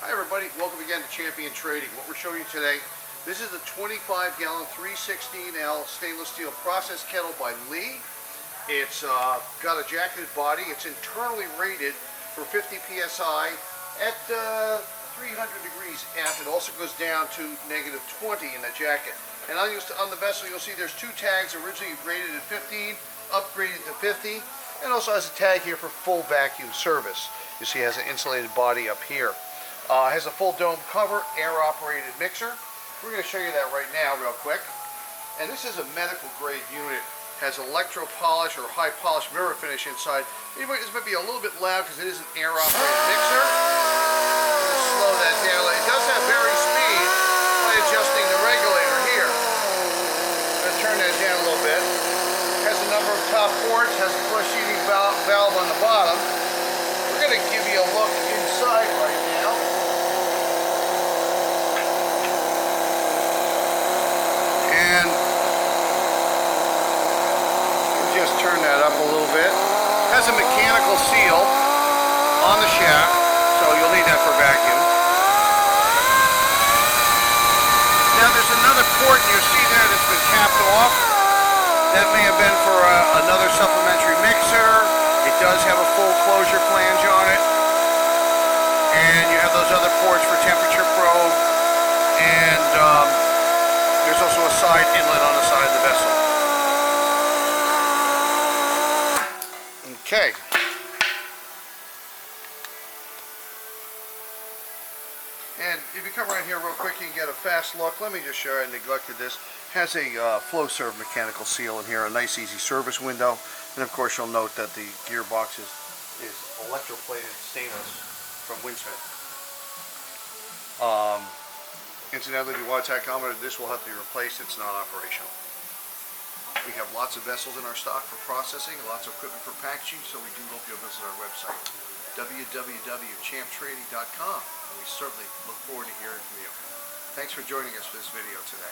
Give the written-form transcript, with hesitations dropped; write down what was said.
Hi everybody, welcome again to Champion Trading. What we're showing you today, this is a 25-gallon 316L stainless steel process kettle by Lee. It's got a jacketed body. It's internally rated for 50 psi at 300 degrees F. It also goes down to -20 in the jacket. And on the vessel you'll see there's two tags, originally rated at 15, upgraded to 50, and also has a tag here for full vacuum service. You see it has an insulated body up here. Has a full dome cover, air-operated mixer. We're going to show you that right now real quick. And this is a medical grade unit. Has electro polish or high polish mirror finish inside. This might be a little bit loud because it is an air-operated mixer. Slow that down. It does have varying speed by adjusting the regulator here. I'm going to turn that down a little bit. Has a number of top ports. Has a flush heating valve on the bottom. We're going to give you a look inside right now. And just turn that up a little bit. Has a mechanical seal on the shaft, so you'll need that for vacuum. Now there's another port you see there that's been capped off. That may have been for another supplementary mixer. It does have a full closure flange on it. And you have those other ports for temperature probe. And there's also a side inlet on the side of the vessel. Okay. And if you come right here real quick, you can get a fast look. Let me just show you, I neglected this. Has a flow serve mechanical seal in here, a nice easy service window. And of course you'll note that the gearbox is electroplated stainless from Winsmith. Incidentally, the water tachometer, this will have to be replaced. It's not operational. We have lots of vessels in our stock for processing, lots of equipment for packaging, so we do hope you'll visit our website, www.champtrading.com, and we certainly look forward to hearing from you. Thanks for joining us for this video today.